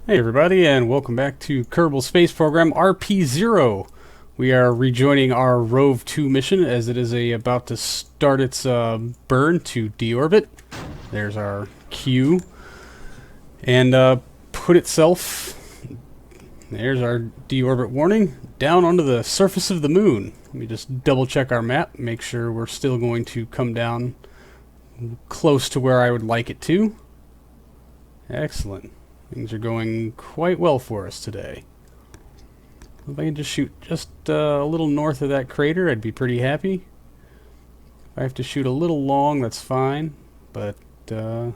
Hey everybody, and welcome back to Kerbal Space Program RP-0. We are rejoining our RoV2 mission as it is about to start its burn to deorbit. There's our Q. And put itself, there's our deorbit warning, down onto the surface of the moon. Let me just double check our map, make sure we're still going to come down close to where I would like it to. Excellent. Things are going quite well for us today. If I can just shoot just a little north of that crater, I'd be pretty happy. If I have to shoot a little long, that's fine. But, you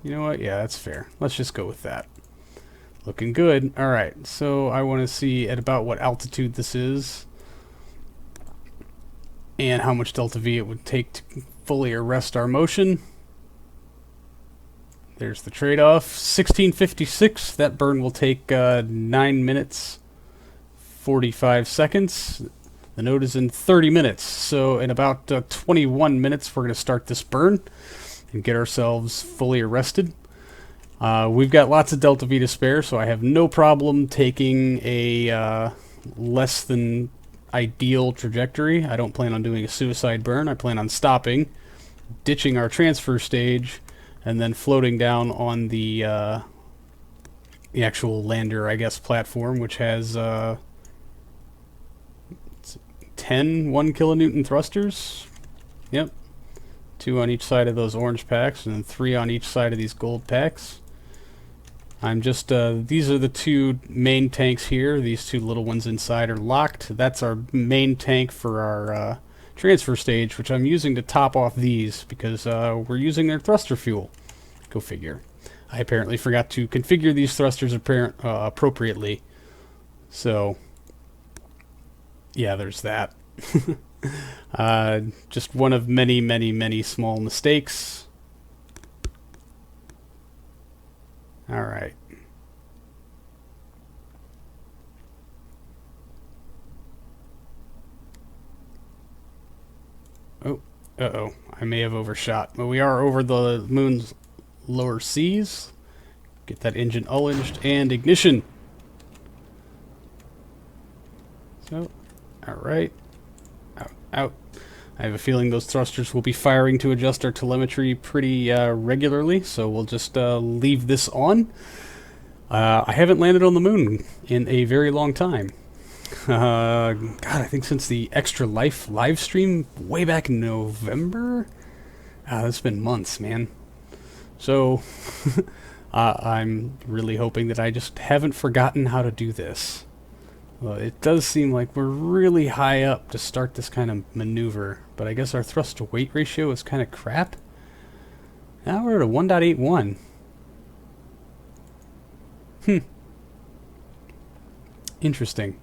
know what? Yeah, that's fair. Let's just go with that. Looking good. Alright, so I want to see at about what altitude this is. And how much delta V it would take to fully arrest our motion. There's the trade-off. 1656. That burn will take 9 minutes, 45 seconds. The node is in 30 minutes. So in about 21 minutes, we're going to start this burn and get ourselves fully arrested. We've got lots of delta V to spare, so I have no problem taking a less than ideal trajectory. I don't plan on doing a suicide burn. I plan on stopping, ditching our transfer stage, and then floating down on the actual lander, I guess, platform, which has 10 1 kilonewton thrusters. Yep. 2 on each side of those orange packs, and then 3 on each side of these gold packs. I'm just, these are the two main tanks here. These two little ones inside are locked. That's our main tank for our transfer stage, which I'm using to top off these because we're using their thruster fuel. Go figure. I apparently forgot to configure these thrusters appropriately. So, yeah, there's that. Just one of many, many, many small mistakes. Alright. Oh, uh-oh. I may have overshot. But we are over the moon's lower seas. Get that engine ullaged and ignition. So, alright. Out, out. I have a feeling those thrusters will be firing to adjust our telemetry pretty regularly, so we'll just leave this on. I haven't landed on the moon in a very long time. God, I think since the Extra Life live stream way back in November? That's been months, man. So, I'm really hoping that I just haven't forgotten how to do this. Well, it does seem like we're really high up to start this kind of maneuver, but I guess our thrust to weight ratio is kind of crap. Now we're at a 1.81. Interesting.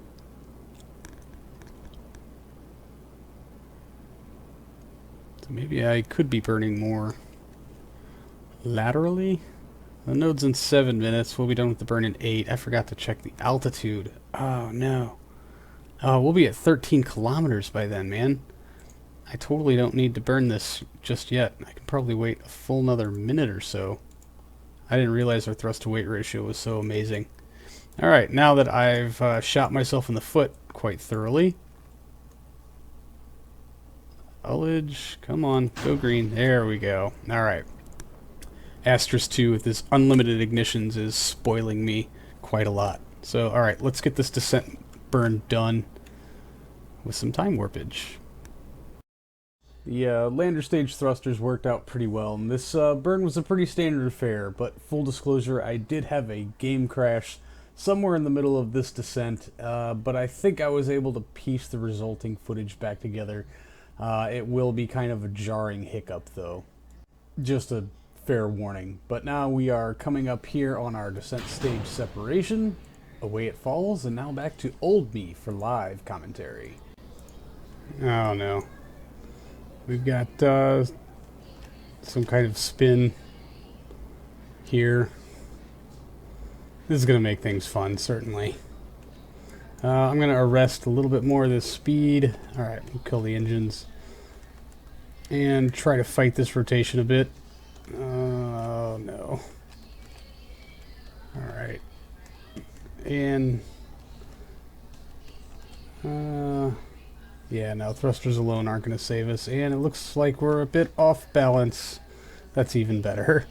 So maybe I could be burning more laterally. The node's in 7 minutes. We'll be done with the burn in 8. I forgot to check the altitude. Oh, no. Oh, we'll be at 13 kilometers by then, man. I totally don't need to burn this just yet. I can probably wait a full another minute or so. I didn't realize our thrust-to-weight ratio was so amazing. Alright, now that I've shot myself in the foot quite thoroughly. Ullage, come on, go green. There we go. Alright. Asterisk 2 with this unlimited ignitions is spoiling me quite a lot. So, alright, let's get this descent burn done with some time warpage. The lander stage thrusters worked out pretty well, and this burn was a pretty standard affair, but full disclosure, I did have a game crash somewhere in the middle of this descent, but I think I was able to piece the resulting footage back together. It will be kind of a jarring hiccup, though. Just a fair warning. But now we are coming up here on our descent stage separation. Away it falls, and now back to old me for live commentary. Oh no. We've got some kind of spin here. This is going to make things fun, certainly. I'm going to arrest a little bit more of this speed. Alright, we'll kill the engines. And try to fight this rotation a bit. Oh no. Alright. And yeah, no, thrusters alone aren't going to save us, and it looks like we're a bit off balance. That's even better.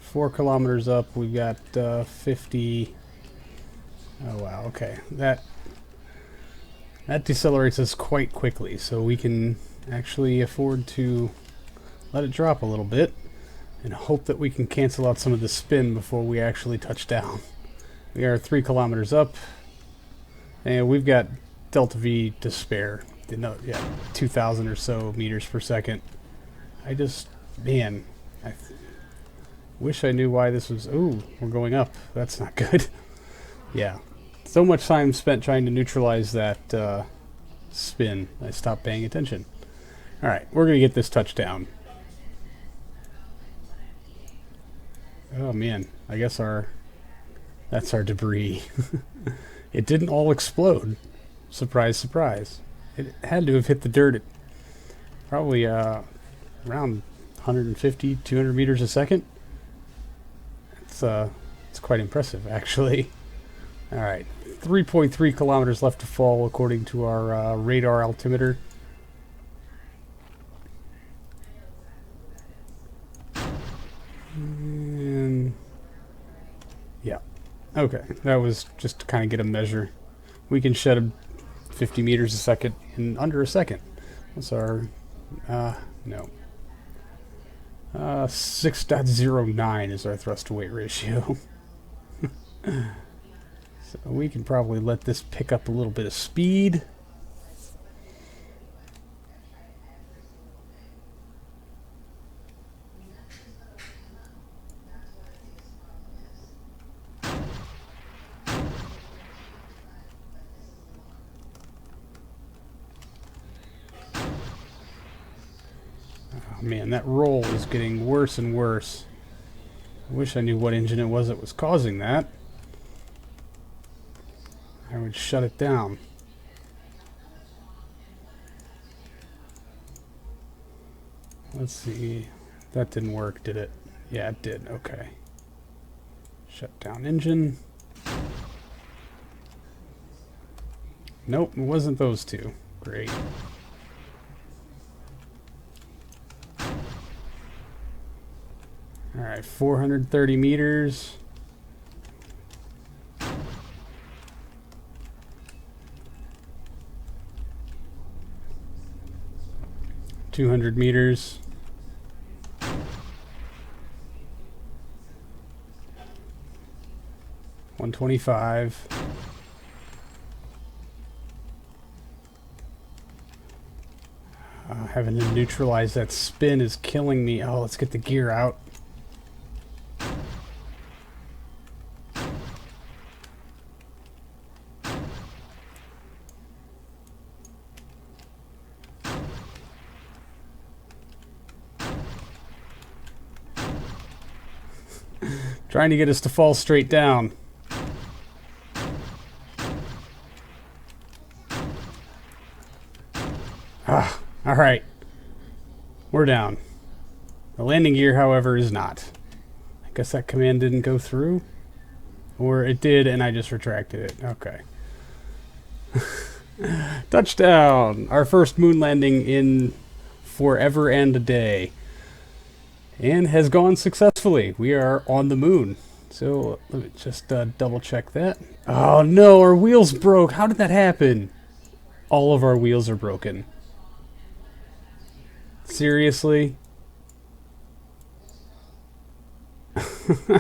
4 kilometers up, we've got 50. Oh wow, okay. That decelerates us quite quickly, so we can actually afford to let it drop a little bit and hope that we can cancel out some of the spin before we actually touch down. We are 3 kilometers up, and we've got delta V to spare. Yeah, 2,000 or so meters per second. Man, I wish I knew why this was... Ooh, we're going up. That's not good. Yeah. So much time spent trying to neutralize that spin. I stopped paying attention. Alright, we're going to get this touchdown. Oh man, I guess that's our debris. It didn't all explode. Surprise, surprise. It had to have hit the dirt at probably around 150, 200 meters a second. It's quite impressive, actually. Alright, 3.3 kilometers left to fall according to our radar altimeter. And yeah, okay, that was just to kind of get a measure. We can shed 50 meters a second in under a second. What's our, no. 6.09 is our thrust to weight ratio. So we can probably let this pick up a little bit of speed. Oh man, that roll is getting worse and worse. I wish I knew what engine it was that was causing that. I would shut it down. Let's see. That didn't work, did it? Yeah, it did. Okay. Shut down engine. Nope, it wasn't those two. Great. Alright, 430 meters. $200 meters. $125. Having to neutralize that spin is killing me. Oh, let's get the gear out. Trying to get us to fall straight down. Ah, alright. We're down. The landing gear, however, is not. I guess that command didn't go through. Or it did, and I just retracted it. Okay. Touchdown! Our first moon landing in forever and a day. And has gone successfully. We are on the moon. So let me just double check that. Oh no, our wheels broke. How did that happen? All of our wheels are broken. Seriously? Well,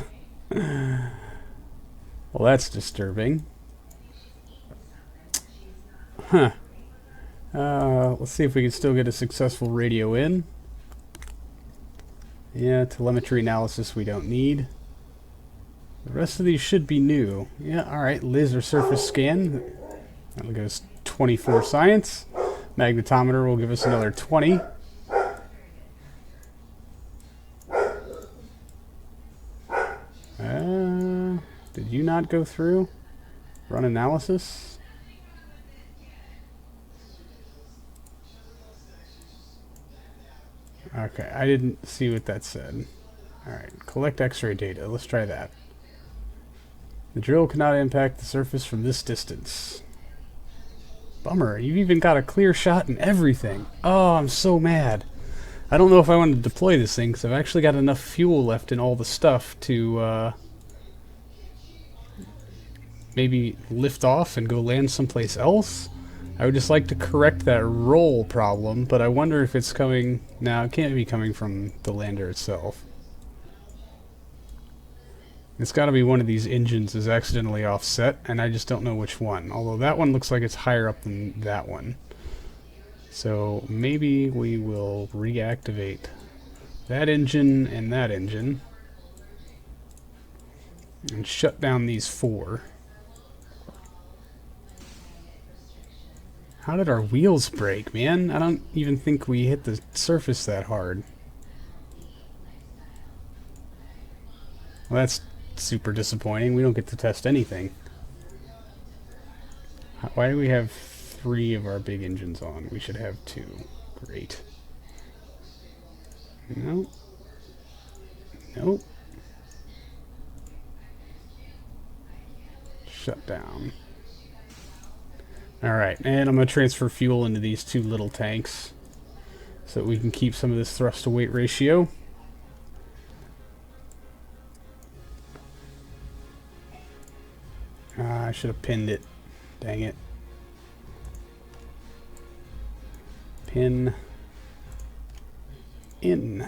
that's disturbing. Huh. Let's see if we can still get a successful radio in. Yeah, telemetry analysis we don't need. The rest of these should be new. Yeah, alright, laser surface scan. That'll give us 24 science. Magnetometer will give us another 20. Did you not go through? Run analysis? Okay, I didn't see what that said. Alright, collect X-ray data. Let's try that. The drill cannot impact the surface from this distance. Bummer, you've even got a clear shot and everything. Oh, I'm so mad. I don't know if I want to deploy this thing, because I've actually got enough fuel left in all the stuff to maybe lift off and go land someplace else. I would just like to correct that roll problem, but I wonder if it's coming... No, it can't be coming from the lander itself. It's got to be one of these engines is accidentally offset, and I just don't know which one. Although that one looks like it's higher up than that one. So maybe we will reactivate that engine and that engine and shut down these 4. How did our wheels break, man? I don't even think we hit the surface that hard. Well, that's super disappointing. We don't get to test anything. Why do we have 3 of our big engines on? We should have 2. Great. Nope. Nope. Shut down. Alright, and I'm going to transfer fuel into these 2 little tanks so that we can keep some of this thrust to weight ratio. I should have pinned it. Dang it. Pin in.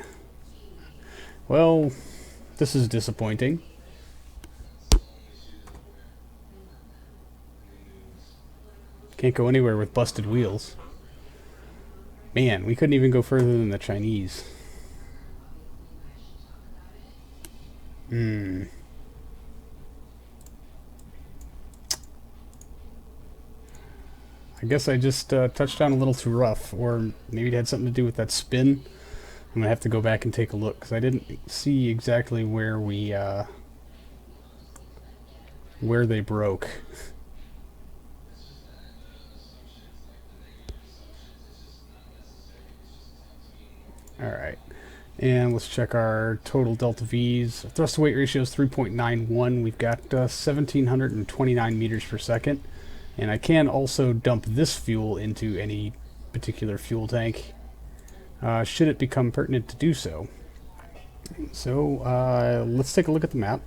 Well, this is disappointing. Can't go anywhere with busted wheels. Man, we couldn't even go further than the Chinese. I guess I just touched down a little too rough, or maybe it had something to do with that spin. I'm going to have to go back and take a look, because I didn't see exactly where we, where they broke. Alright, and let's check our total delta V's. Thrust to weight ratio is 3.91. We've got 1,729 meters per second. And I can also dump this fuel into any particular fuel tank, should it become pertinent to do so. So let's take a look at the map.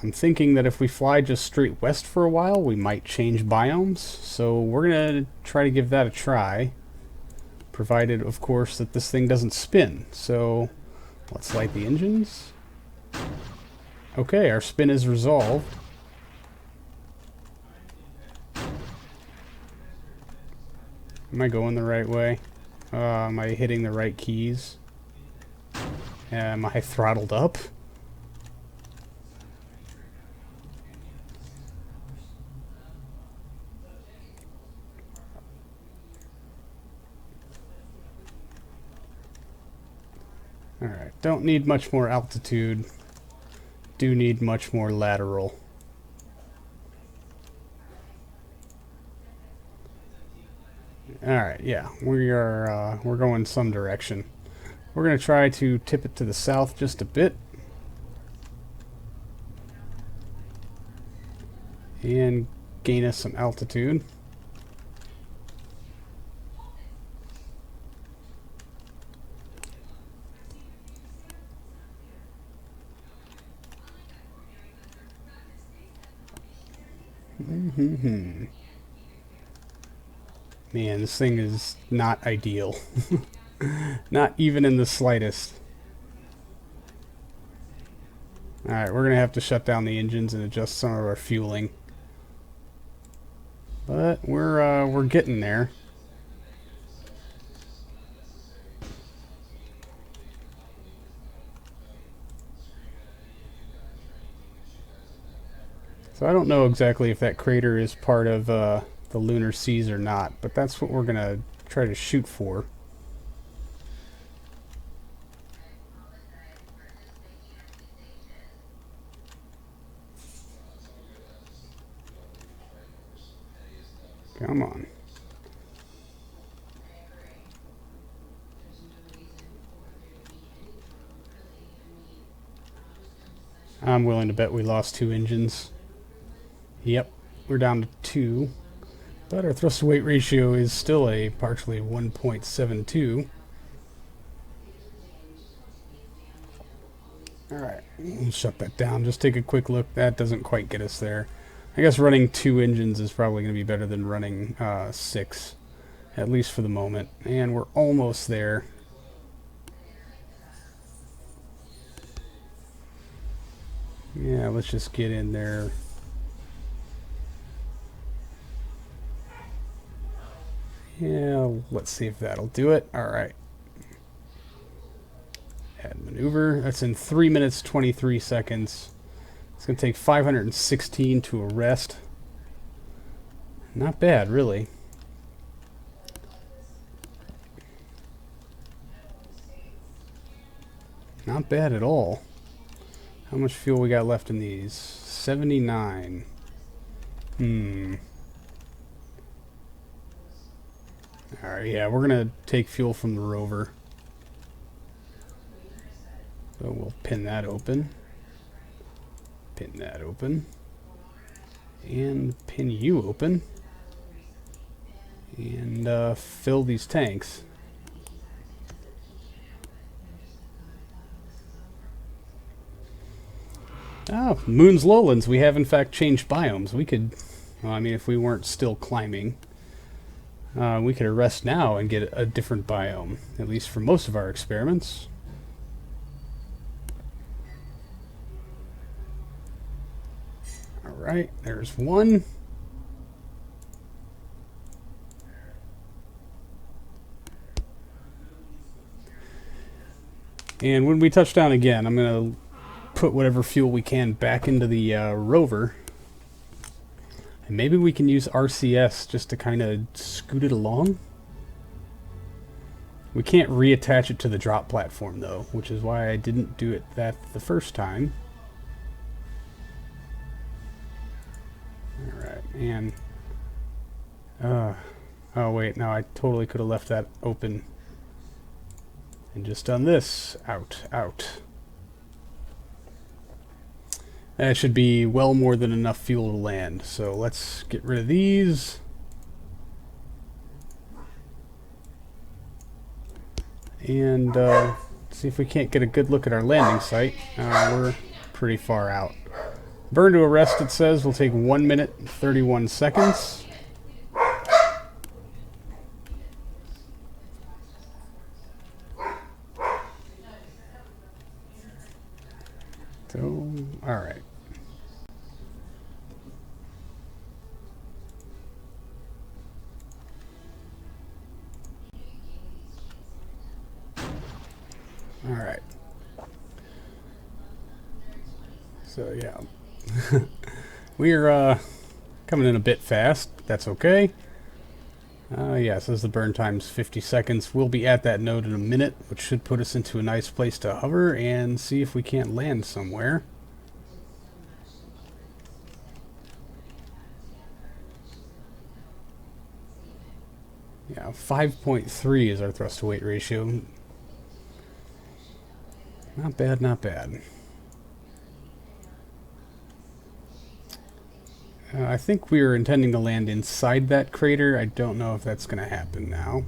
I'm thinking that if we fly just straight west for a while, we might change biomes. So we're going to try to give that a try, provided, of course, that this thing doesn't spin. So let's light the engines. Okay, our spin is resolved. Am I going the right way? Am I hitting the right keys? Am I throttled up? Alright, don't need much more altitude. Do need much more lateral. Alright, yeah, we're going some direction. We're going to try to tip it to the south just a bit. And gain us some altitude. Man, this thing is not ideal. Not even in the slightest. Alright, we're going to have to shut down the engines and adjust some of our fueling. But we're getting there. So I don't know exactly if that crater is part of the Lunar Seas or not, but that's what we're going to try to shoot for. Come on. I'm willing to bet we lost 2 engines. Yep, we're down to 2. But our thrust to weight ratio is still a partially 1.72. Alright, we'll shut that down. Just take a quick look. That doesn't quite get us there. I guess running 2 engines is probably going to be better than running 6. At least for the moment. And we're almost there. Yeah, let's just get in there. Yeah, let's see if that'll do it. Alright. Add maneuver. That's in 3 minutes, 23 seconds. It's going to take 516 to arrest. Not bad, really. Not bad at all. How much fuel we got left in these? 79. Alright, yeah, we're going to take fuel from the rover. So we'll pin that open. Pin that open. And pin you open. And fill these tanks. Oh, Moon's Lowlands. We have in fact changed biomes. We could, well, I mean, if we weren't still climbing, we could arrest now and get a different biome, at least for most of our experiments. Alright, there's one. And when we touch down again, I'm going to put whatever fuel we can back into the rover. And maybe we can use RCS just to kind of scoot it along. We can't reattach it to the drop platform though, which is why I didn't do it the first time. Alright, and oh wait, no, I totally could have left that open and just done this. Out. That should be well more than enough fuel to land. So let's get rid of these. And see if we can't get a good look at our landing site. We're pretty far out. Burn to arrest, it says, will take 1 minute and 31 seconds. So, alright. Alright. So, yeah. We're coming in a bit fast. That's okay. Yeah, says the burn time's 50 seconds. We'll be at that node in a minute, which should put us into a nice place to hover and see if we can't land somewhere. Yeah, 5.3 is our thrust to weight ratio. Not bad, not bad. I think we were intending to land inside that crater. I don't know if that's going to happen now.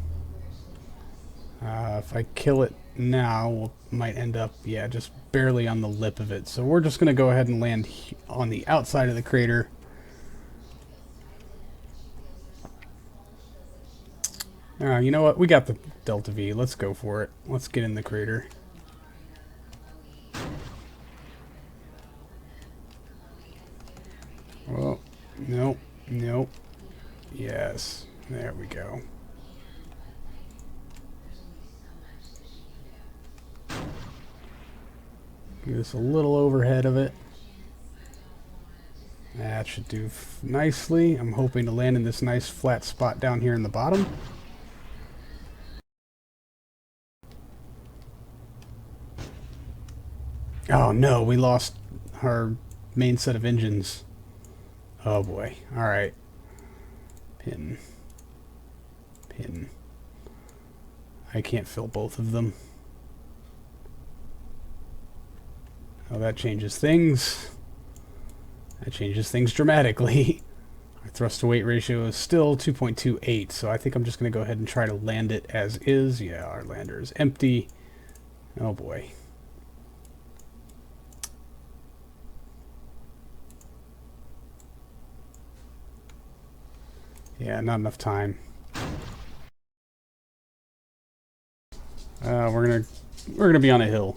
If I kill it now, we might end up, yeah, just barely on the lip of it. So we're just going to go ahead and land on the outside of the crater. You know what? We got the Delta V. Let's go for it. Let's get in the crater. Oh, nope, nope. Yes, there we go. Get us a little overhead of it. That should do nicely. I'm hoping to land in this nice flat spot down here in the bottom. Oh no, we lost our main set of engines. Oh boy. Alright. Pin. Pin. I can't fill both of them. Well, that changes things. That changes things dramatically. Our thrust to weight ratio is still 2.28, so I think I'm just going to go ahead and try to land it as is. Yeah, our lander is empty. Oh boy. Yeah, not enough time. We're gonna be on a hill.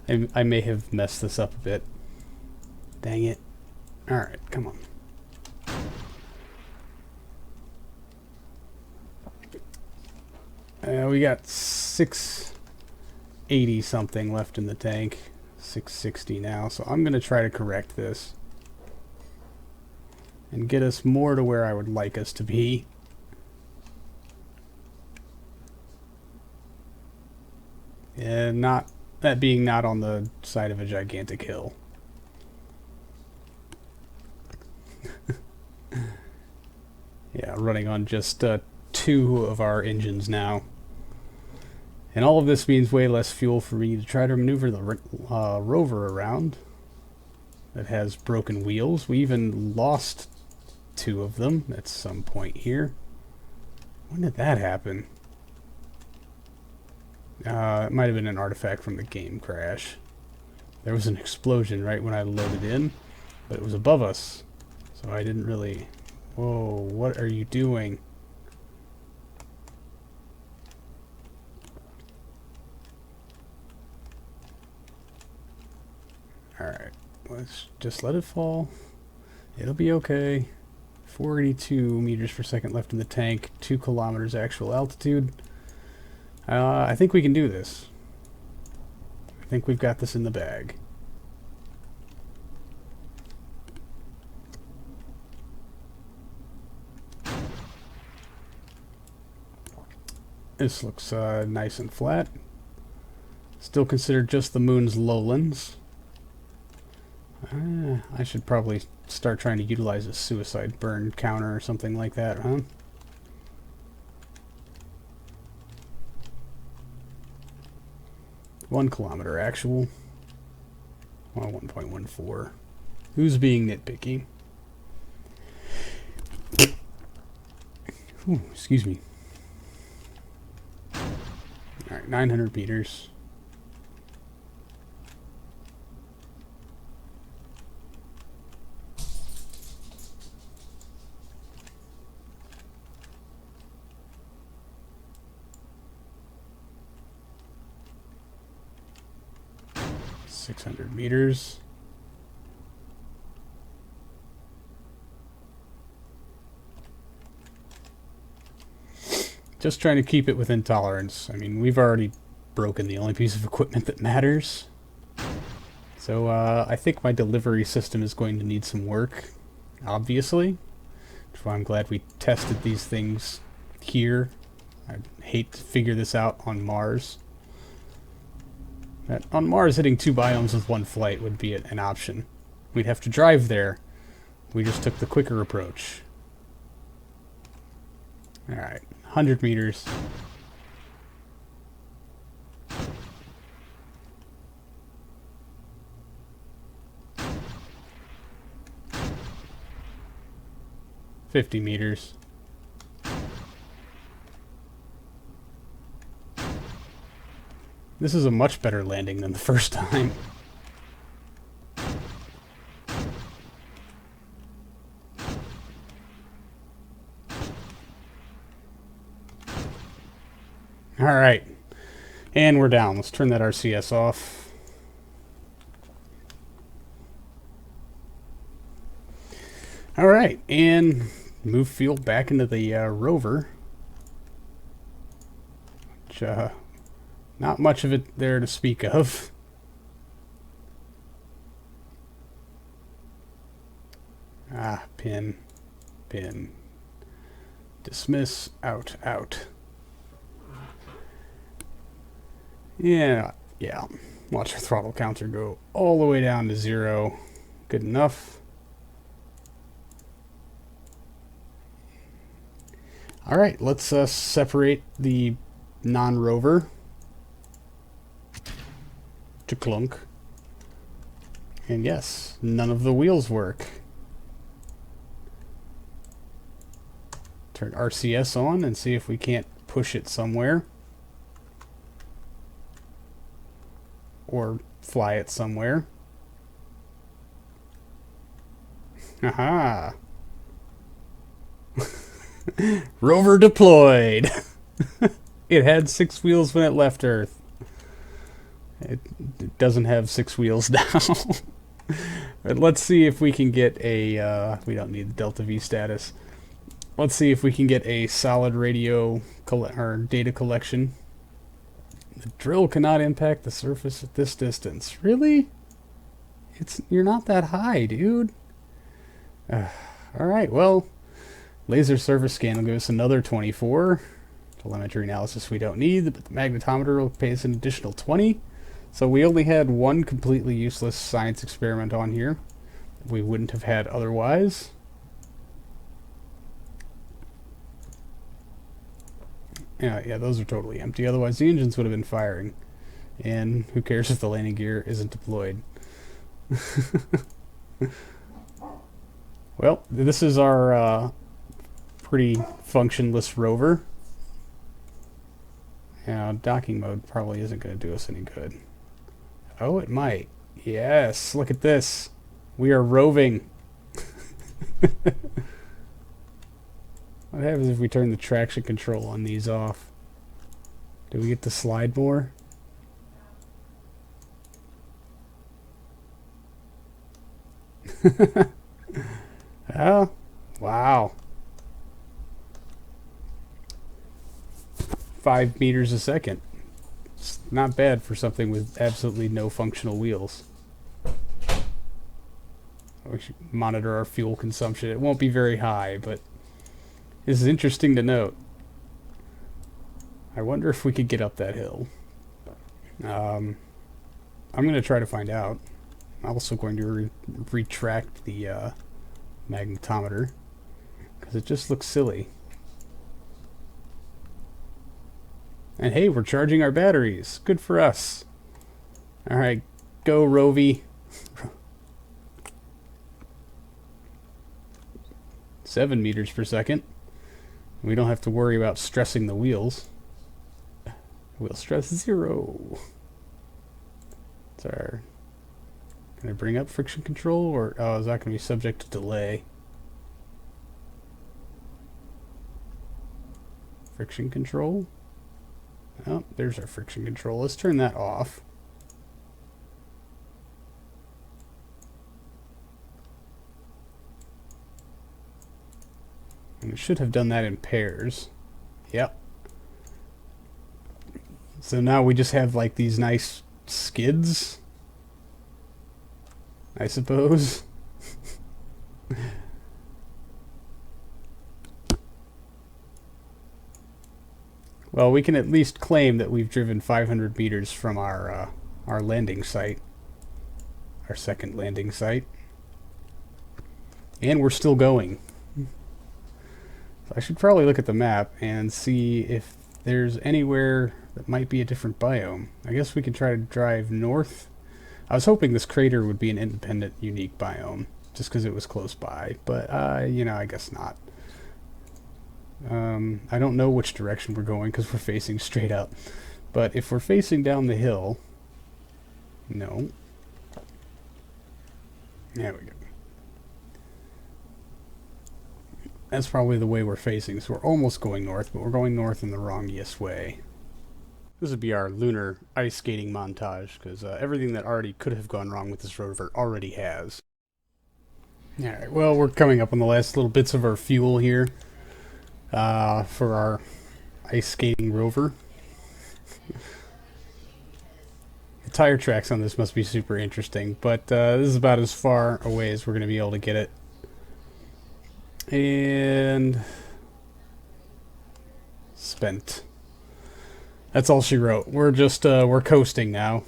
I may have messed this up a bit. Dang it. Alright, come on. We got 680 something left in the tank. 660 now, so I'm gonna try to correct this. And get us more to where I would like us to be. And not that being not on the side of a gigantic hill. Yeah, running on just 2 of our engines now. And all of this means way less fuel for me to try to maneuver the rover around. That has broken wheels. We even lost 2 of them at some point here. When did that happen? It might have been an artifact from the game crash. There was an explosion right when I loaded in, but it was above us, so I didn't really... Whoa, what are you doing? Alright, let's just let it fall. It'll be okay. 482 meters per second left in the tank, 2 kilometers actual altitude. I think we can do this. I think we've got this in the bag. This looks nice and flat. Still considered just the moon's lowlands. I should probably start trying to utilize a suicide burn counter or something like that, huh? One kilometer actual. Well, 1.14. Who's being nitpicky? Ooh, excuse me. Alright, 900 meters. Meters. Just trying to keep it within tolerance. I mean, we've already broken the only piece of equipment that matters. So I think my delivery system is going to need some work, obviously. That's why I'm glad we tested these things here. I'd hate to figure this out on Mars. On Mars, hitting 2 biomes with 1 flight would be an option. We'd have to drive there. We just took the quicker approach. Alright, 100 meters. $50 meters. This is a much better landing than the first time. Alright. And we're down. Let's turn that RCS off. Alright, and move fuel back into the rover. Which, not much of it there to speak of. Pin. Dismiss, out. Yeah. Watch our throttle counter go all the way down to 0. Good enough. Alright, let's separate the non-rover to clunk. And yes, none of the wheels work. Turn RCS on and see if we can't push it somewhere. Or fly it somewhere. Aha! Rover deployed! It had 6 wheels when it left Earth. It doesn't have 6 wheels now. But let's see if we can get a... we don't need the Delta V status. Let's see if we can get a solid radio or data collection. The drill cannot impact the surface at this distance. Really? You're not that high, dude. Alright, well, laser surface scan will give us another 24. Telemetry analysis we don't need, but the magnetometer will pay us an additional 20. So we only had one completely useless science experiment on here we wouldn't have had otherwise. Yeah, those are totally empty. Otherwise, the engines would have been firing. And who cares if the landing gear isn't deployed? Well, this is our pretty functionless rover. Now, docking mode probably isn't going to do us any good. Oh, it might. Yes, look at this. We are roving. What happens if we turn the traction control on these off? Do we get to slide more? Oh, wow. 5 meters a second. It's not bad for something with absolutely no functional wheels. We should monitor our fuel consumption. It won't be very high, but this is interesting to note. I wonder if we could get up that hill. I'm going to try to find out. I'm also going to retract the magnetometer because it just looks silly. And hey, we're charging our batteries. Good for us. Alright, go RoV. 7 meters per second. We don't have to worry about stressing the wheels. Wheel stress 0. It's our... Can I bring up friction control, or oh, is that going to be subject to delay? Friction control? Oh, there's our friction control. Let's turn that off. And it should have done that in pairs. Yep. So now we just have like these nice skids, I suppose. Well, we can at least claim that we've driven 500 meters from our landing site, our second landing site, and we're still going. So I should probably look at the map and see if there's anywhere that might be a different biome. I guess we could try to drive north. I was hoping this crater would be an independent, unique biome, just because it was close by, but you know, I guess not. I don't know which direction we're going because we're facing straight up. But if we're facing down the hill... No. There we go. That's probably the way we're facing. So we're almost going north, but we're going north in the wrongiest way. This would be our lunar ice skating montage, because everything that already could have gone wrong with this rover already has. Alright, well, we're coming up on the last little bits of our fuel here. For our ice skating rover. The tire tracks on this must be super interesting, but this is about as far away as we're going to be able to get it. And spent. That's all she wrote. We're just we're coasting now.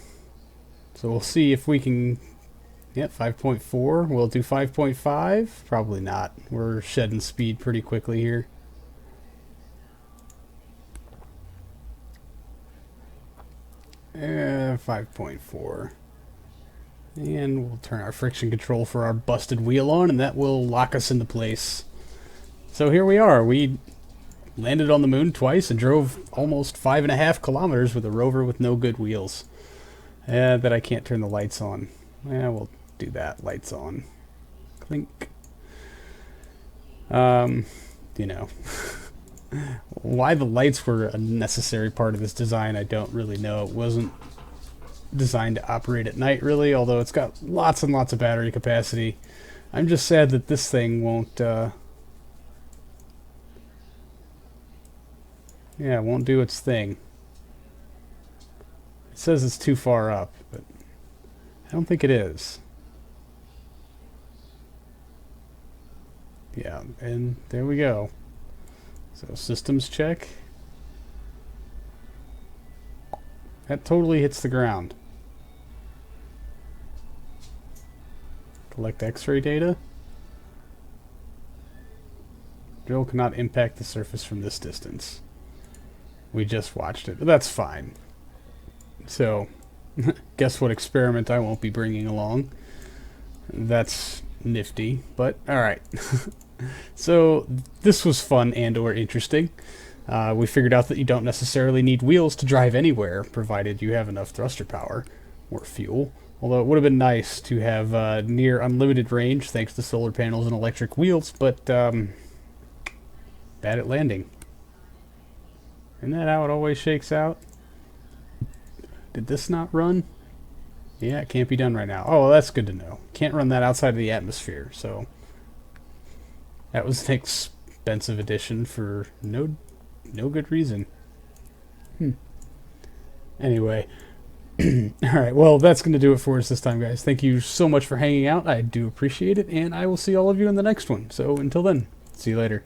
So we'll see if we can... Yep, 5.4. We'll do 5.5. Probably not. We're shedding speed pretty quickly here. 5.4. And we'll turn our friction control for our busted wheel on, and that will lock us into place. So here we are. We landed on the moon twice and drove almost 5.5 kilometers with a rover with no good wheels. That I can't turn the lights on. Yeah, we'll do that. Lights on. Clink. You know. Why the lights were a necessary part of this design, I don't really know. It wasn't designed to operate at night, really, although it's got lots and lots of battery capacity. I'm just sad that this thing won't, won't do its thing. It says it's too far up, but I don't think it is. Yeah, and there we go. So systems check. That totally hits the ground. Collect X-ray data. Drill cannot impact the surface from this distance. We just watched it, but that's fine. So, guess what experiment I won't be bringing along. That's nifty, but alright. So, this was fun and or interesting. We figured out that you don't necessarily need wheels to drive anywhere, provided you have enough thruster power or fuel. Although it would have been nice to have near unlimited range thanks to solar panels and electric wheels, but bad at landing. Isn't that how it always shakes out? Did this not run? Yeah, it can't be done right now. Oh, well, that's good to know. Can't run that outside of the atmosphere, so that was an expensive addition for no good reason. Anyway, alright, well, that's going to do it for us this time, guys. Thank you so much for hanging out. I do appreciate it, and I will see all of you in the next one. So until then, see you later.